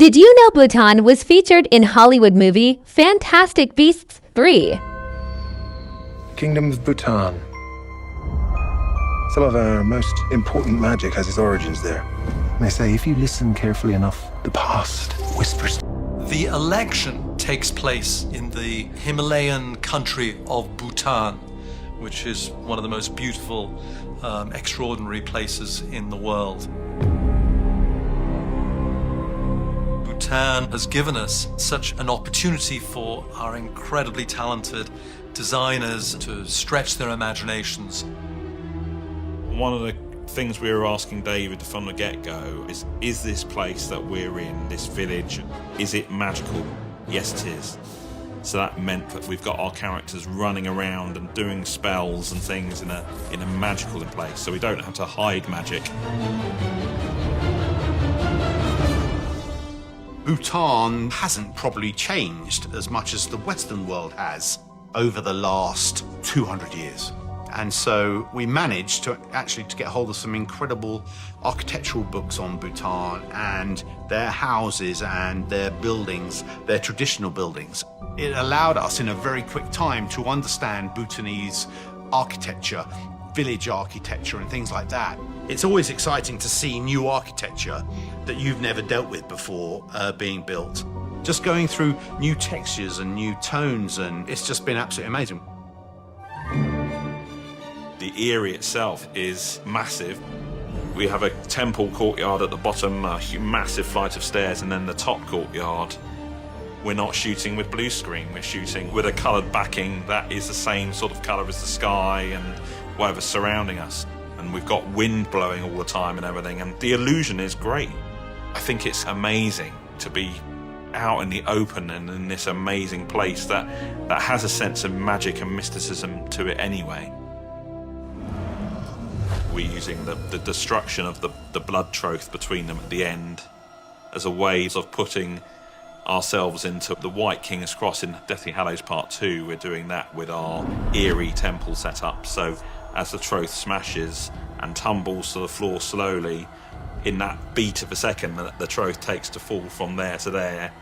Did you know Bhutan was featured in Hollywood movie Fantastic Beasts 3? Kingdom of Bhutan. Some of our most important magic has its origins there. They say if you listen carefully enough, the past whispers. The election takes place in the Himalayan country of Bhutan, which is one of the most beautiful, extraordinary places in the world. Bhutan has given us such an opportunity for our incredibly talented designers to stretch their imaginations. One of the things we were asking David from the get-go is this place that we're in, this village, is it magical? Yes, it is. So that meant that we've got our characters running around and doing spells and things in a magical place, so we don't have to hide magic. Bhutan hasn't probably changed as much as the Western world has over the last 200 years. And so we managed to get hold of some incredible architectural books on Bhutan and their houses and their buildings, their traditional buildings. It allowed us in a very quick time to understand Bhutanese architecture, village architecture and things like that. It's always exciting to see new architecture that you've never dealt with before being built. Just going through new textures and new tones, and it's just been absolutely amazing. The area itself is massive. We have a temple courtyard at the bottom, a massive flight of stairs, and then the top courtyard. We're not shooting with blue screen, we're shooting with a coloured backing that is the same sort of colour as the sky and whatever's surrounding us. And we've got wind blowing all the time and everything, and the illusion is great. I think it's amazing to be out in the open and in this amazing place that has a sense of magic and mysticism to it anyway. We're using the destruction of the blood troth between them at the end as a way of putting ourselves into the White King's Cross in Deathly Hallows Part 2. We're doing that with our eerie temple setup. So as the troth smashes and tumbles to the floor slowly, in that beat of a second that the troth takes to fall from there to there,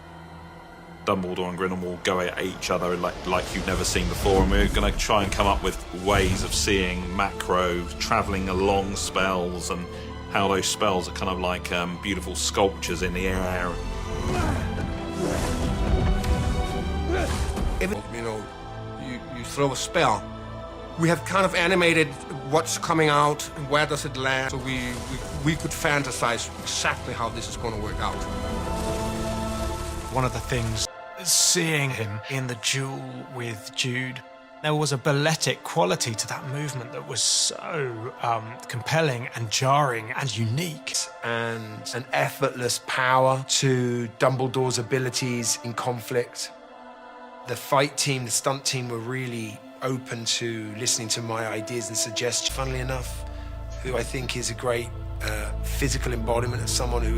Dumbledore and Grindelwald go at each other like you've never seen before, and we're going to try and come up with ways of seeing macro, travelling along spells, and how those spells are kind of like beautiful sculptures in the air. If you throw a spell, we have kind of animated what's coming out and where does it land, so we could fantasize exactly how this is going to work out. One of the things, seeing him in the duel with Jude, there was a balletic quality to that movement that was so compelling and jarring and unique. And an effortless power to Dumbledore's abilities in conflict. The fight team, the stunt team were really open to listening to my ideas and suggestions. Funnily enough, who I think is a great physical embodiment of someone who...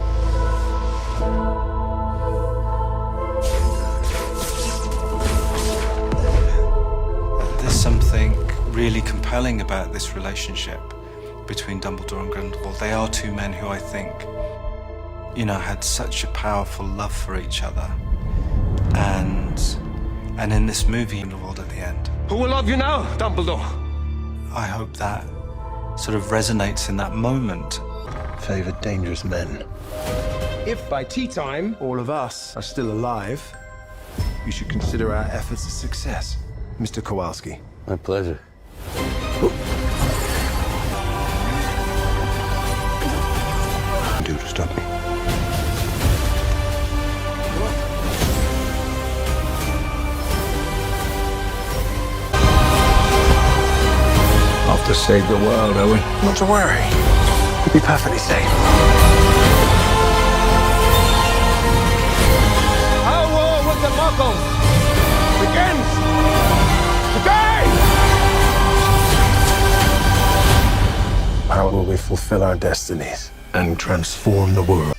There's something really compelling about this relationship between Dumbledore and Grindelwald. They are two men who I think, had such a powerful love for each other. And in this movie, Grindelwald at the end. Who will love you now, Dumbledore? I hope that sort of resonates in that moment. Favoured dangerous men. If by tea time all of us are still alive, you should consider our efforts a success. Mr. Kowalski. My pleasure. Do to stop me. Off to save the world, are we? Not to worry. You'll be perfectly safe. Our war with the Muggles begins today! How will we fulfill our destinies and transform the world?